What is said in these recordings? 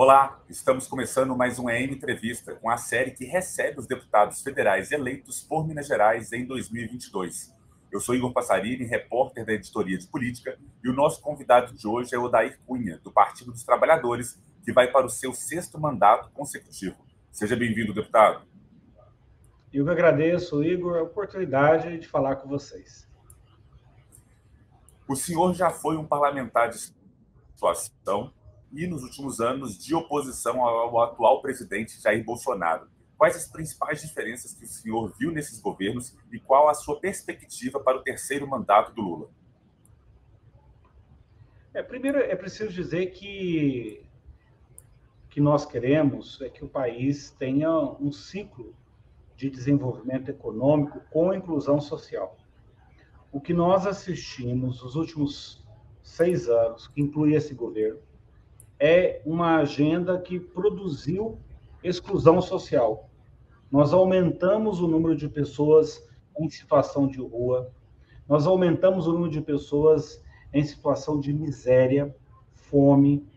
Olá, estamos começando mais um EM Entrevista, com a série que recebe os deputados federais eleitos por Minas Gerais em 2022. Eu sou Igor Passarini, repórter da Editoria de Política, e o nosso convidado de hoje é Odair Cunha, do Partido dos Trabalhadores, que vai para o seu 6º mandato consecutivo. Seja bem-vindo, deputado. Eu que agradeço, Igor, a oportunidade de falar com vocês. O senhor já foi um parlamentar de situação e, nos últimos anos, de oposição ao atual presidente Jair Bolsonaro. Quais as principais diferenças que o senhor viu nesses governos e qual a sua perspectiva para o 3º mandato do Lula? Primeiro, é preciso dizer que nós queremos é que o país tenha um ciclo de desenvolvimento econômico com inclusão social. O que nós assistimos nos últimos 6 anos, que inclui esse governo, é uma agenda que produziu exclusão social. Nós aumentamos o número de pessoas em situação de rua, nós aumentamos o número de pessoas em situação de miséria, fome.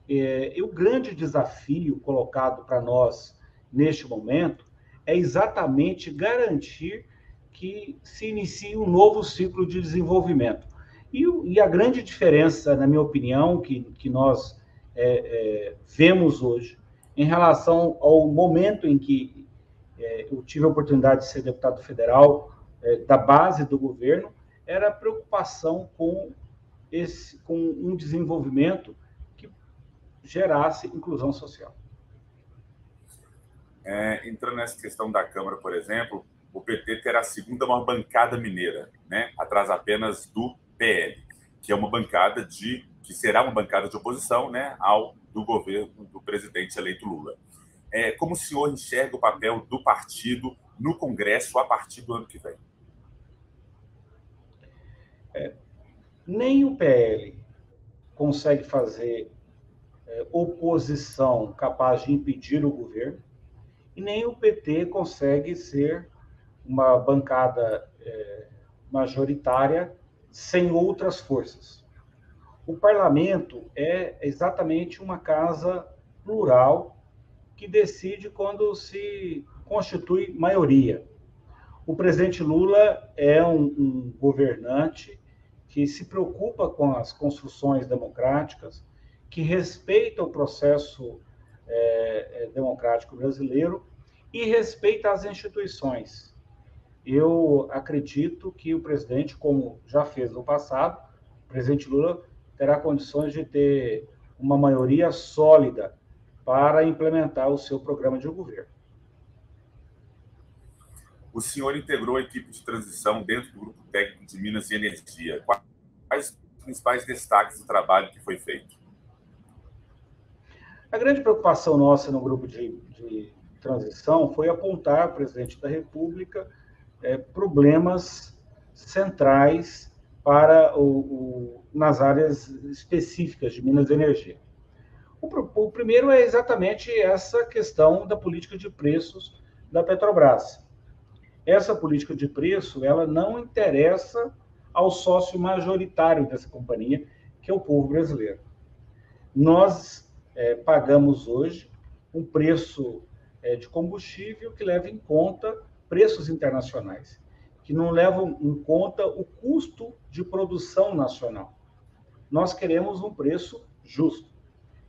E o grande desafio colocado para nós neste momento é exatamente garantir que se inicie um novo ciclo de desenvolvimento. E a grande diferença, na minha opinião, que nós vemos hoje, em relação ao momento em que eu tive a oportunidade de ser deputado federal da base do governo, era a preocupação com um desenvolvimento que gerasse inclusão social. Entrando nessa questão da Câmara, por exemplo, o PT terá a 2ª maior bancada mineira, né? Atrás apenas do PL, que é uma bancada que será uma bancada de oposição, né, do governo do presidente eleito Lula. Como o senhor enxerga o papel do partido no Congresso a partir do ano que vem? Nem o PL consegue fazer oposição capaz de impedir o governo, e nem o PT consegue ser uma bancada majoritária sem outras forças. O parlamento é exatamente uma casa plural que decide quando se constitui maioria. O presidente Lula é um governante que se preocupa com as construções democráticas, que respeita o processo democrático brasileiro e respeita as instituições. Eu acredito que o presidente, como já fez no passado, o presidente Lula terá condições de ter uma maioria sólida para implementar o seu programa de governo. O senhor integrou a equipe de transição dentro do Grupo Técnico de Minas e Energia. Quais os principais destaques do trabalho que foi feito? A grande preocupação nossa no grupo de transição foi apontar ao presidente da República problemas centrais nas áreas específicas de Minas e Energia. O primeiro é exatamente essa questão da política de preços da Petrobras. Essa política de preço, ela não interessa ao sócio majoritário dessa companhia, que é o povo brasileiro. Nós pagamos hoje um preço de combustível que leva em conta preços internacionais, que não levam em conta o custo de produção nacional. Nós queremos um preço justo.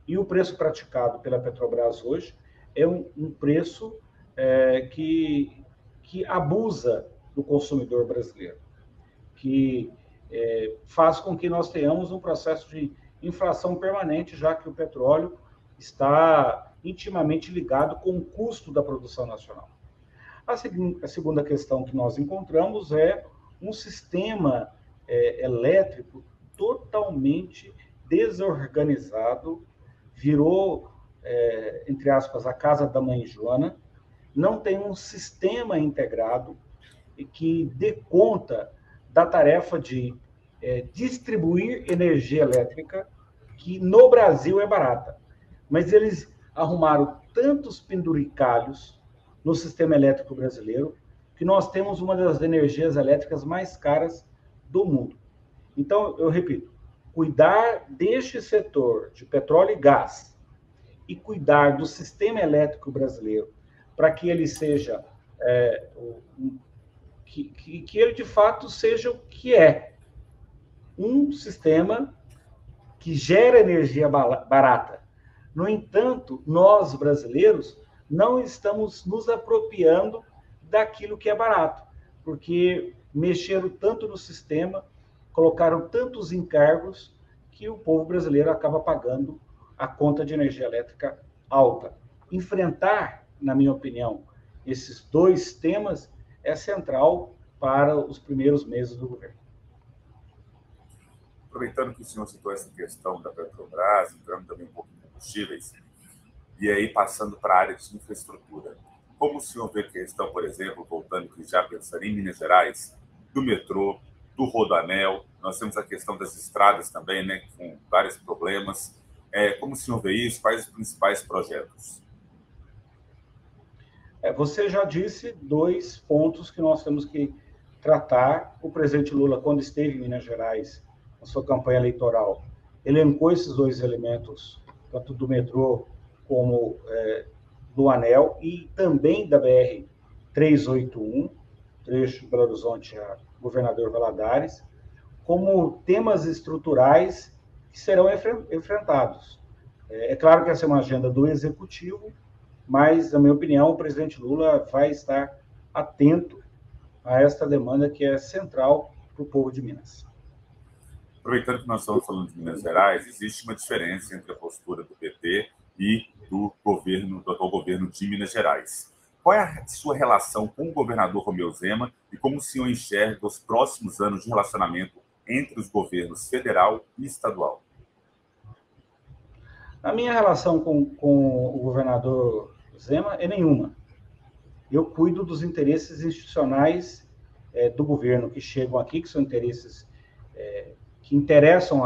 E o preço praticado pela Petrobras hoje é um preço que abusa do consumidor brasileiro, que faz com que nós tenhamos um processo de inflação permanente, já que o petróleo está intimamente ligado com o custo da produção nacional. A segunda questão que nós encontramos é um sistema elétrico totalmente desorganizado, virou, entre aspas, a casa da mãe Joana, não tem um sistema integrado que dê conta da tarefa de distribuir energia elétrica, que no Brasil é barata. Mas eles arrumaram tantos penduricalhos no sistema elétrico brasileiro que nós temos uma das energias elétricas mais caras do mundo. Então, eu repito, cuidar deste setor de petróleo e gás e cuidar do sistema elétrico brasileiro para que ele seja, que ele de fato seja o que é, um sistema que gera energia barata. No entanto, nós brasileiros não estamos nos apropriando daquilo que é barato, porque mexeram tanto no sistema, colocaram tantos encargos, que o povo brasileiro acaba pagando a conta de energia elétrica alta. Enfrentar, na minha opinião, esses dois temas é central para os primeiros meses do governo. Aproveitando que o senhor citou essa questão da Petrobras, entrando também um pouco em combustíveis, e aí passando para a área de infraestrutura. Como o senhor vê a questão, por exemplo, voltando que já pensando em Minas Gerais, do metrô, do Rodoanel, nós temos a questão das estradas também, né, com vários problemas. Como o senhor vê isso? Quais os principais projetos? Você já disse dois pontos que nós temos que tratar. O presidente Lula, quando esteve em Minas Gerais, na sua campanha eleitoral, elencou esses dois elementos, tanto do metrô como do anel, e também da BR-381, trecho de Belo Horizonte a Governador Valadares, como temas estruturais que serão enfrentados. É claro que essa é uma agenda do Executivo, mas, na minha opinião, o presidente Lula vai estar atento a esta demanda que é central para o povo de Minas. Aproveitando que nós estamos falando de Minas Gerais, existe uma diferença entre a postura do PT e do atual governo de Minas Gerais. Qual é a sua relação com o governador Romeu Zema e como o senhor enxerga os próximos anos de relacionamento entre os governos federal e estadual? A minha relação com o governador Zema é nenhuma. Eu cuido dos interesses institucionais do governo que chegam aqui, que são interesses que interessam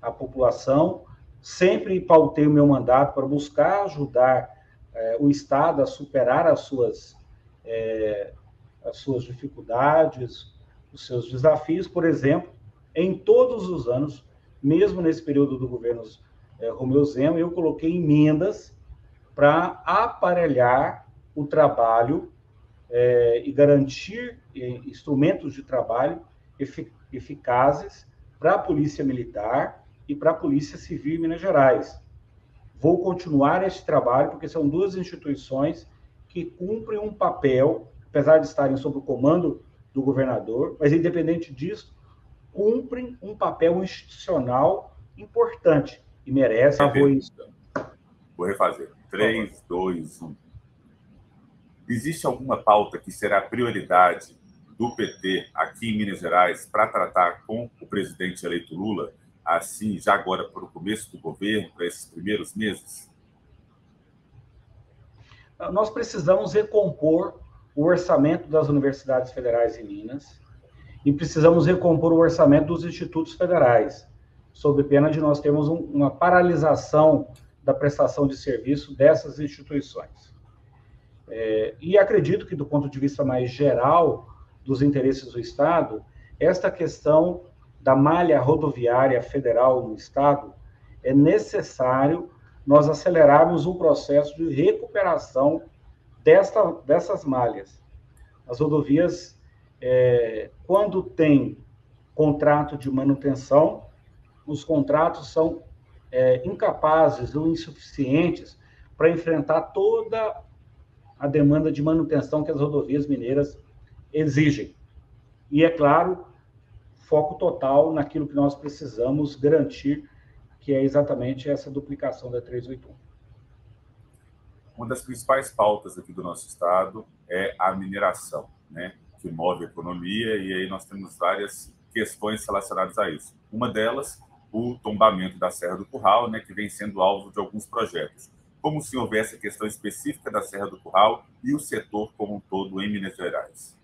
a população. Sempre pautei o meu mandato para buscar ajudar o Estado a superar as suas dificuldades, os seus desafios. Por exemplo, em todos os anos, mesmo nesse período do governo Romeu Zema, eu coloquei emendas para aparelhar o trabalho e garantir instrumentos de trabalho eficazes para a Polícia Militar e para a Polícia Civil em Minas Gerais. Vou continuar esse trabalho, porque são duas instituições que cumprem um papel, apesar de estarem sob o comando do governador, mas, independente disso, cumprem um papel institucional importante e merecem apoio. Vou refazer. 3, 2, 1. Existe alguma pauta que será prioridade do PT aqui em Minas Gerais para tratar com o presidente eleito Lula, assim, já agora para o começo do governo, para esses primeiros meses? Nós precisamos recompor o orçamento das universidades federais em Minas e precisamos recompor o orçamento dos institutos federais, sob pena de nós termos uma paralisação da prestação de serviço dessas instituições. E acredito que, do ponto de vista mais geral dos interesses do Estado, esta questão da malha rodoviária federal no Estado, é necessário nós acelerarmos um processo de recuperação dessas malhas. As rodovias, quando tem contrato de manutenção, os contratos são incapazes ou insuficientes para enfrentar toda a demanda de manutenção que as rodovias mineiras exigem. E, é claro, foco total naquilo que nós precisamos garantir, que é exatamente essa duplicação da 381. Uma das principais pautas aqui do nosso estado é a mineração, né, que move a economia, e aí nós temos várias questões relacionadas a isso. Uma delas, o tombamento da Serra do Curral, né, que vem sendo alvo de alguns projetos. Como o senhor vê essa questão específica da Serra do Curral e o setor como um todo em Minas Gerais?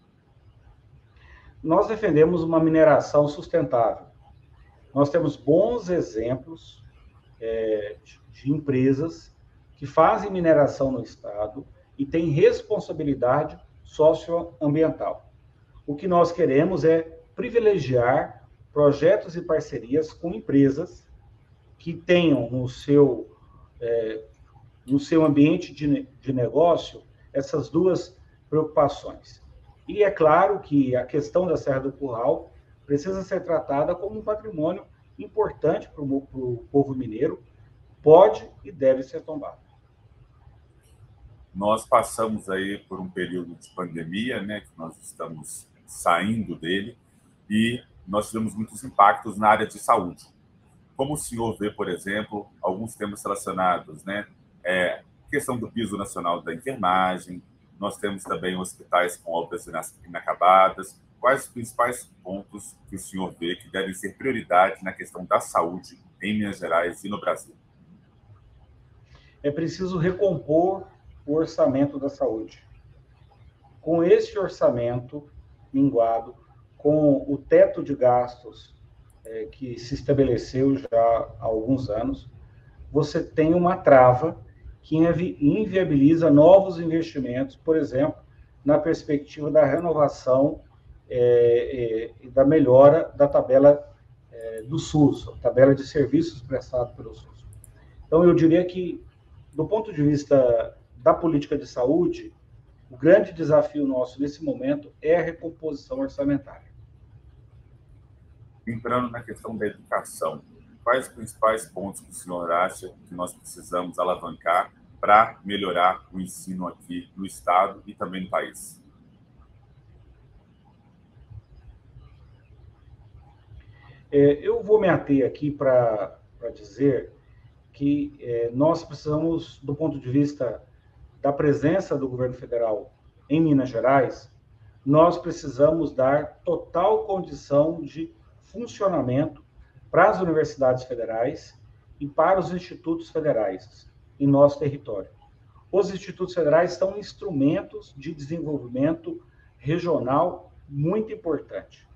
Nós defendemos uma mineração sustentável. Nós temos bons exemplos de empresas que fazem mineração no Estado e têm responsabilidade socioambiental. O que nós queremos é privilegiar projetos e parcerias com empresas que tenham no seu no seu ambiente de negócio essas duas preocupações. E é claro que a questão da Serra do Curral precisa ser tratada como um patrimônio importante para o povo mineiro, pode e deve ser tombado. Nós passamos aí por um período de pandemia, né, que nós estamos saindo dele, e nós tivemos muitos impactos na área de saúde. Como o senhor vê, por exemplo, alguns temas relacionados, né, questão do piso nacional da enfermagem, nós temos também hospitais com obras inacabadas. Quais os principais pontos que o senhor vê que devem ser prioridade na questão da saúde em Minas Gerais e no Brasil? É preciso recompor o orçamento da saúde. Com esse orçamento minguado, com o teto de gastos que se estabeleceu já há alguns anos, você tem uma trava que inviabiliza novos investimentos, por exemplo, na perspectiva da renovação e da melhora da tabela do SUS, a tabela de serviços prestados pelo SUS. Então, eu diria que, do ponto de vista da política de saúde, o grande desafio nosso nesse momento é a recomposição orçamentária. Entrando na questão da educação, quais os principais pontos que o senhor acha que nós precisamos alavancar para melhorar o ensino aqui no Estado e também no país? Eu vou me ater aqui para dizer que nós precisamos, do ponto de vista da presença do governo federal em Minas Gerais, nós precisamos dar total condição de funcionamento para as universidades federais e para os institutos federais em nosso território. Os institutos federais são instrumentos de desenvolvimento regional muito importante.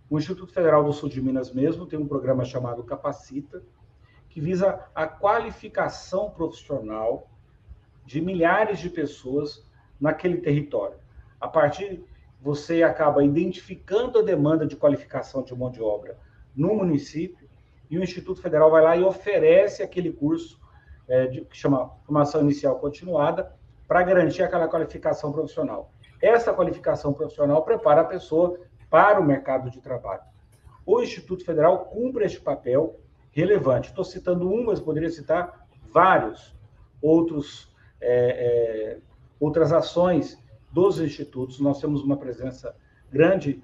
O Instituto Federal do Sul de Minas mesmo tem um programa chamado Capacita, que visa a qualificação profissional de milhares de pessoas naquele território. A partir, você acaba identificando a demanda de qualificação de mão de obra no município e o Instituto Federal vai lá e oferece aquele curso que chama Formação Inicial Continuada para garantir aquela qualificação profissional. Essa qualificação profissional prepara a pessoa para o mercado de trabalho. O Instituto Federal cumpre este papel relevante. Estou citando um, mas poderia citar vários outras ações dos institutos. Nós temos uma presença grande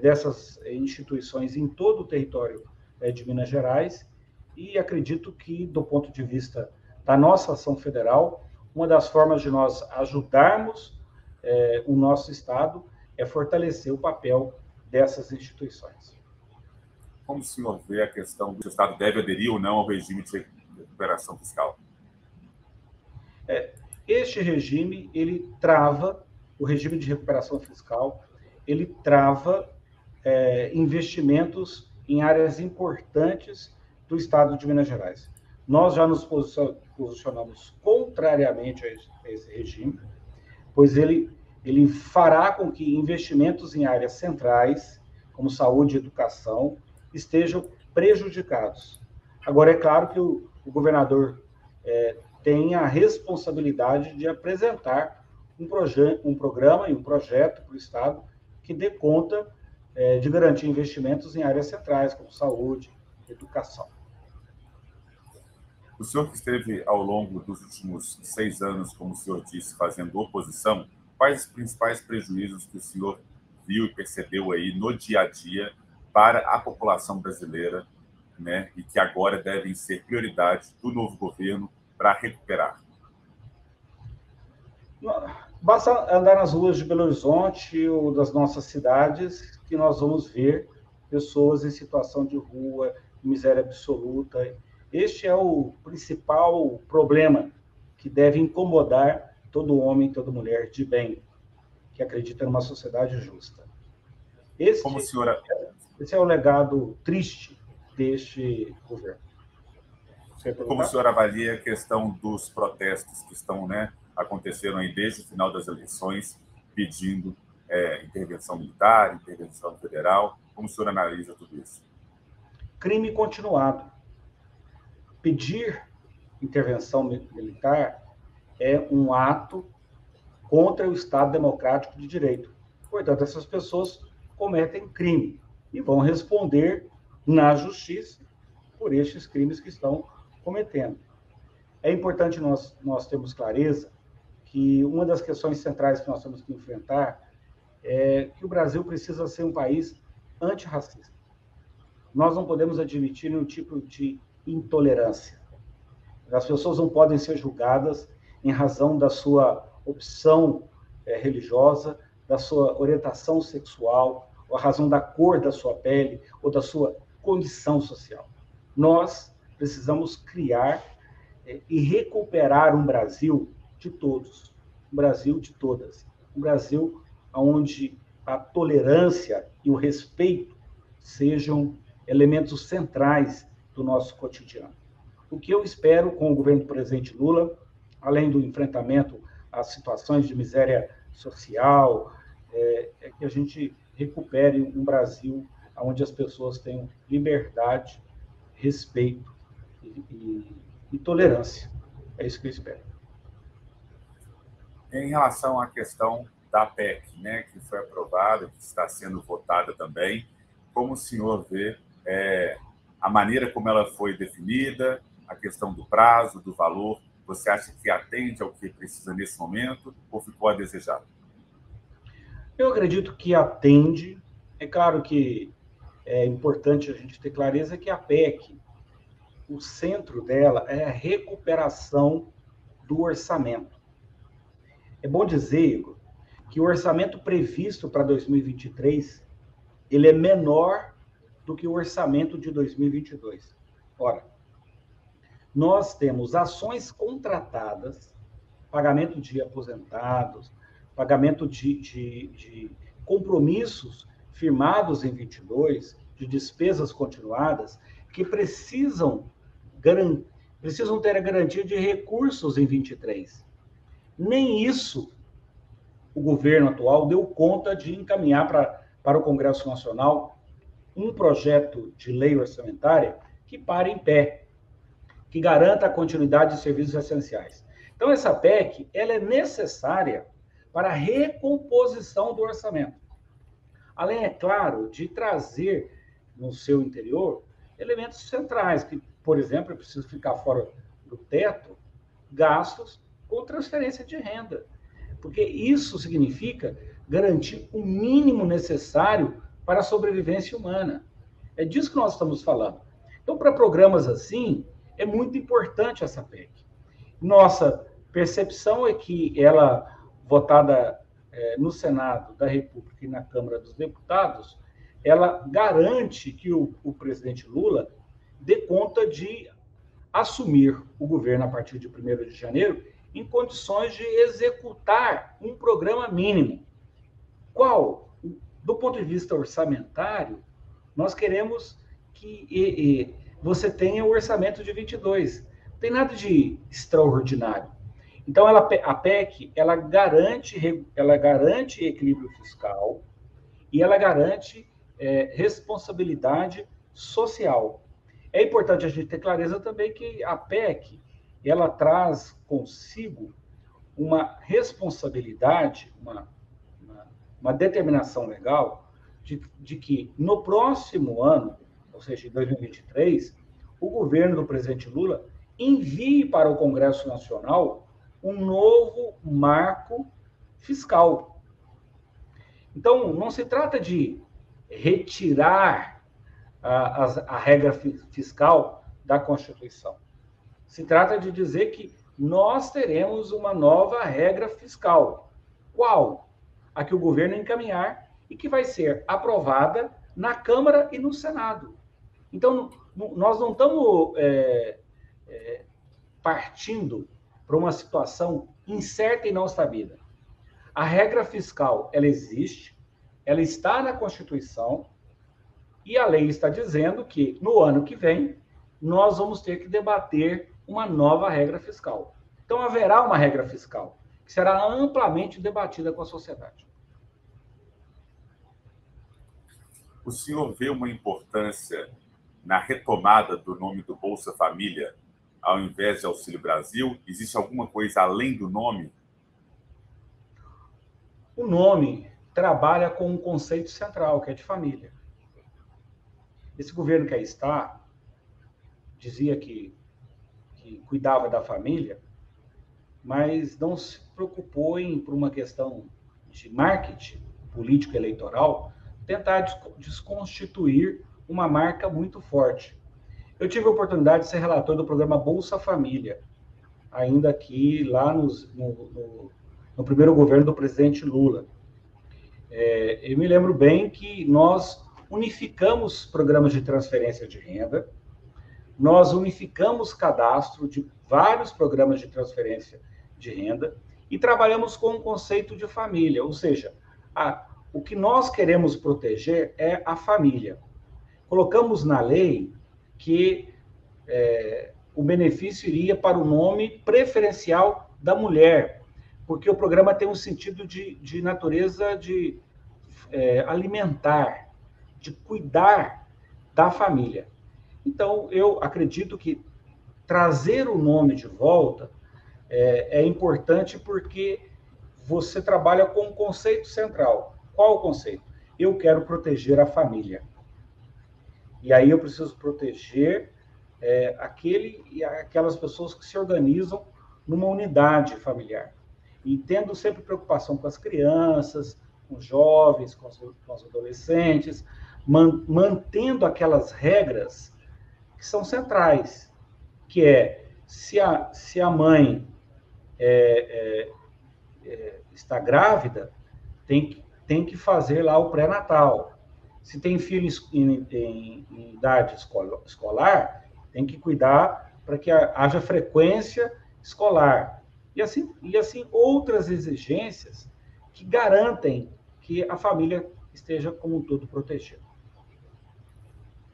dessas instituições em todo o território de Minas Gerais e acredito que, do ponto de vista da nossa ação federal, uma das formas de nós ajudarmos o nosso Estado é fortalecer o papel dessas instituições. Como o senhor vê a questão do Estado deve aderir ou não ao regime de recuperação fiscal? Este regime, ele trava, o regime de recuperação fiscal, ele trava investimentos em áreas importantes do Estado de Minas Gerais. Nós já nos posicionamos contrariamente a esse regime, pois ele fará com que investimentos em áreas centrais, como saúde e educação, estejam prejudicados. Agora, é claro que o governador tem a responsabilidade de apresentar um programa e um projeto para o Estado que dê conta de garantir investimentos em áreas centrais, como saúde e educação. O senhor que esteve ao longo dos últimos 6 anos, como o senhor disse, fazendo oposição, quais os principais prejuízos que o senhor viu e percebeu aí no dia a dia para a população brasileira, né, e que agora devem ser prioridade do novo governo para recuperar? Basta andar nas ruas de Belo Horizonte ou das nossas cidades que nós vamos ver pessoas em situação de rua, miséria absoluta. Este é o principal problema que deve incomodar todo homem, toda mulher de bem, que acredita numa sociedade justa. Esse é o legado triste deste governo. Como o senhor avalia a questão dos protestos que estão, aconteceram aí desde o final das eleições, pedindo intervenção militar, intervenção federal? Como o senhor analisa tudo isso? Crime continuado. Pedir intervenção militar é um ato contra o Estado democrático de direito. Portanto, essas pessoas cometem crime e vão responder na justiça por estes crimes que estão cometendo. É importante nós termos clareza que uma das questões centrais que nós temos que enfrentar é que o Brasil precisa ser um país antirracista. Nós não podemos admitir nenhum tipo de intolerância. As pessoas não podem ser julgadas em razão da sua opção religiosa, da sua orientação sexual, ou a razão da cor da sua pele, ou da sua condição social. Nós precisamos criar e recuperar um Brasil de todos, um Brasil de todas, um Brasil onde a tolerância e o respeito sejam elementos centrais do nosso cotidiano. O que eu espero com o governo do presidente Lula, além do enfrentamento às situações de miséria social, é que a gente recupere um Brasil onde as pessoas tenham liberdade, respeito e tolerância. É isso que eu espero. Em relação à questão da PEC, né, que foi aprovada, que está sendo votada também, como o senhor vê a maneira como ela foi definida, a questão do prazo, do valor, você acha que atende ao que precisa nesse momento ou ficou a desejar? Eu acredito que atende. É claro que é importante a gente ter clareza que a PEC, o centro dela é a recuperação do orçamento. É bom dizer, Igor, que o orçamento previsto para 2023 ele é menor do que o orçamento de 2022. Ora, nós temos ações contratadas, pagamento de aposentados, pagamento de compromissos firmados em 22, de despesas continuadas, que precisam ter a garantia de recursos em 23. Nem isso o governo atual deu conta de encaminhar para o Congresso Nacional um projeto de lei orçamentária que pare em pé, que garanta a continuidade de serviços essenciais. Então, essa PEC ela é necessária para a recomposição do orçamento. Além, é claro, de trazer no seu interior elementos centrais, que, por exemplo, é preciso ficar fora do teto gastos com transferência de renda, porque isso significa garantir o mínimo necessário para a sobrevivência humana. É disso que nós estamos falando. Então, para programas assim, é muito importante essa PEC. Nossa percepção é que ela, votada no Senado da República e na Câmara dos Deputados, ela garante que o presidente Lula dê conta de assumir o governo a partir de 1º de janeiro em condições de executar um programa mínimo. Qual? Do ponto de vista orçamentário, nós queremos que você tenha o orçamento de 22. Não tem nada de extraordinário. Então, a PEC, ela garante equilíbrio fiscal e ela garante responsabilidade social. É importante a gente ter clareza também que a PEC, ela traz consigo uma responsabilidade, uma determinação legal de que no próximo ano, ou seja, em 2023, o governo do presidente Lula envie para o Congresso Nacional um novo marco fiscal. Então, não se trata de retirar a regra fiscal da Constituição. Se trata de dizer que nós teremos uma nova regra fiscal. Qual? A que o governo encaminhar e que vai ser aprovada na Câmara e no Senado. Então, nós não estamos partindo para uma situação incerta e não sabida. A regra fiscal, ela existe, ela está na Constituição, e a lei está dizendo que, no ano que vem, nós vamos ter que debater uma nova regra fiscal. Então, haverá uma regra fiscal, que será amplamente debatida com a sociedade. O senhor vê uma importância na retomada do nome do Bolsa Família ao invés de Auxílio Brasil? Existe alguma coisa além do nome? O nome trabalha com um conceito central, que é de família. Esse governo que aí está dizia que cuidava da família, mas não se preocupou em, por uma questão de marketing político eleitoral, tentar desconstituir uma marca muito forte. Eu tive a oportunidade de ser relator do programa Bolsa Família, ainda aqui lá no primeiro governo do presidente Lula. Eu me lembro bem que nós unificamos programas de transferência de renda, nós unificamos cadastro de vários programas de transferência de renda e trabalhamos com o conceito de família, ou seja, o que nós queremos proteger é a família. Colocamos na lei que o benefício iria para o nome preferencial da mulher, porque o programa tem um sentido de natureza de alimentar, de cuidar da família. Então, eu acredito que trazer o nome de volta é importante porque você trabalha com um conceito central. Qual o conceito? Eu quero proteger a família. E aí eu preciso proteger aquelas pessoas que se organizam numa unidade familiar. E tendo sempre preocupação com as crianças, com os jovens, com os adolescentes, mantendo aquelas regras que são centrais, que se a mãe está grávida, tem que fazer lá o pré-natal. Se tem filhos em idade escolar, tem que cuidar para que haja frequência escolar. E assim outras exigências que garantem que a família esteja como um todo protegida.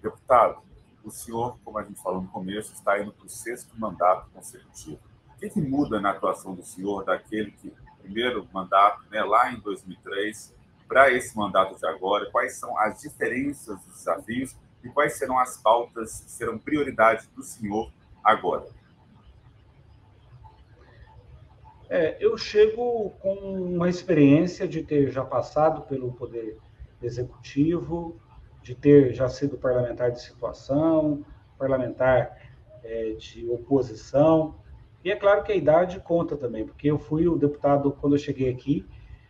Deputado, o senhor, como a gente falou no começo, está indo para o 6º mandato consecutivo. O que muda na atuação do senhor daquele primeiro mandato, né, lá em 2003, para esse mandato de agora? Quais são as diferenças dos desafios e quais serão as pautas que serão prioridade do senhor agora? Eu chego com uma experiência de ter já passado pelo Poder Executivo, de ter já sido parlamentar de situação, parlamentar de oposição. E é claro que a idade conta também, porque eu fui o deputado, quando eu cheguei aqui,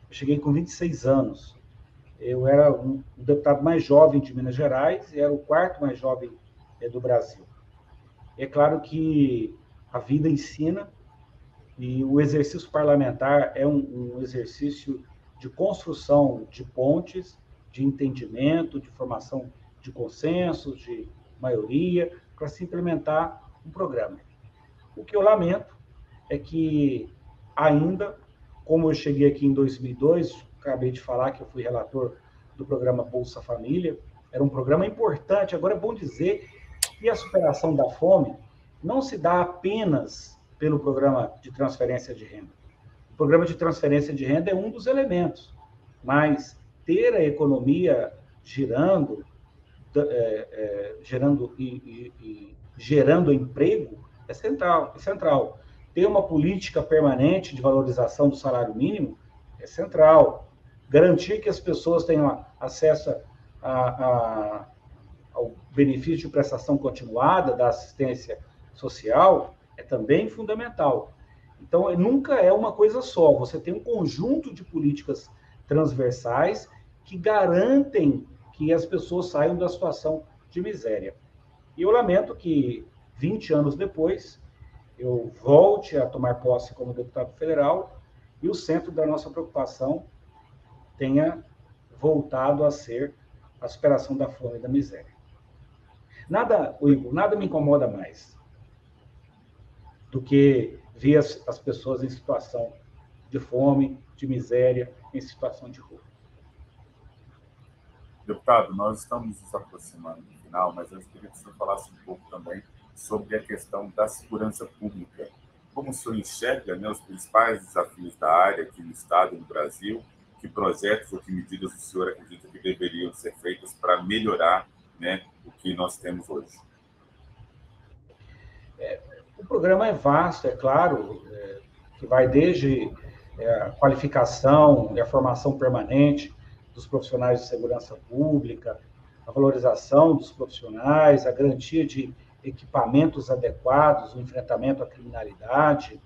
eu cheguei com 26 anos. Eu era o deputado mais jovem de Minas Gerais e era o 4º mais jovem do Brasil. E é claro que a vida ensina e o exercício parlamentar é um exercício de construção de pontes, de entendimento, de formação de consensos, de maioria, para se implementar um programa. O que eu lamento é que ainda, como eu cheguei aqui em 2002, acabei de falar que eu fui relator do programa Bolsa Família, era um programa importante. Agora é bom dizer que a superação da fome não se dá apenas pelo programa de transferência de renda. O programa de transferência de renda é um dos elementos, mas ter a economia gerando emprego é central. Ter uma política permanente de valorização do salário mínimo é central. Garantir que as pessoas tenham acesso ao benefício de prestação continuada da assistência social é também fundamental. Então, nunca é uma coisa só. Você tem um conjunto de políticas transversais que garantem que as pessoas saiam da situação de miséria. E eu lamento que, 20 anos depois, eu volte a tomar posse como deputado federal e o centro da nossa preocupação tenha voltado a ser a superação da fome e da miséria. Igor, nada me incomoda mais do que ver as pessoas em situação de fome, de miséria, em situação de rua. Deputado, nós estamos nos aproximando do final, mas eu queria que o senhor falasse um pouco também sobre a questão da segurança pública. Como o senhor enxerga, né, os principais desafios da área aqui no Estado e no Brasil? Que projetos ou que medidas o senhor acredita que deveriam ser feitas para melhorar, né, o que nós temos hoje? O programa é vasto, é claro, que vai desde a qualificação e a formação permanente dos profissionais de segurança pública, a valorização dos profissionais, a garantia de equipamentos adequados, o enfrentamento à criminalidade,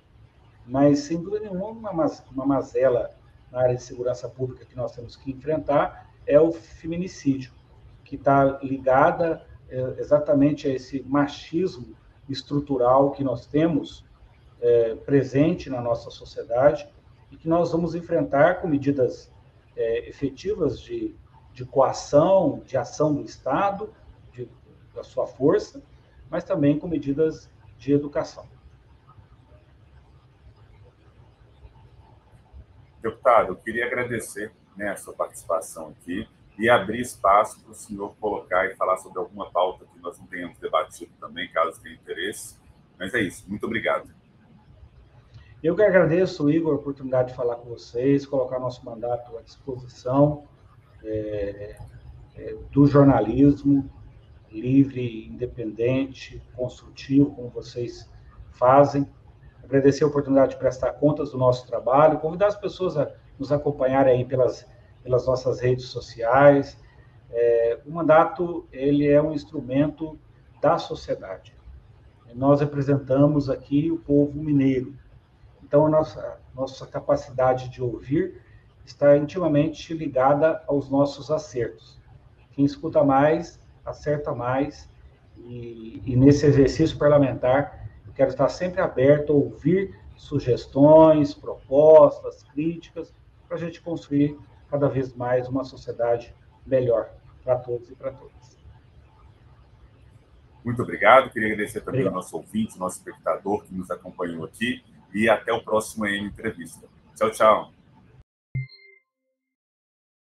mas, sem dúvida nenhuma, uma mazela na área de segurança pública que nós temos que enfrentar é o feminicídio, que está ligada exatamente a esse machismo estrutural que nós temos presente na nossa sociedade e que nós vamos enfrentar com medidas efetivas de coação, de ação do Estado, da sua força, mas também com medidas de educação. Deputado, eu queria agradecer, né, a sua participação aqui e abrir espaço para o senhor colocar e falar sobre alguma pauta que nós não tenhamos debatido também, caso tenha interesse. Mas é isso. Muito obrigado. Eu que agradeço, Igor, a oportunidade de falar com vocês, colocar nosso mandato à disposição do jornalismo livre, independente, construtivo, como vocês fazem. Agradecer a oportunidade de prestar contas do nosso trabalho, convidar as pessoas a nos acompanharem aí pelas nossas redes sociais. O mandato, ele é um instrumento da sociedade. Nós representamos aqui o povo mineiro. Então, a nossa capacidade de ouvir está intimamente ligada aos nossos acertos. Quem escuta mais, acerta mais, e nesse exercício parlamentar, eu quero estar sempre aberto a ouvir sugestões, propostas, críticas, para a gente construir cada vez mais uma sociedade melhor para todos e para todas. Muito obrigado. Queria agradecer também ao nosso ouvinte, nosso espectador que nos acompanhou aqui, e até o próximo EM Entrevista. Tchau, tchau.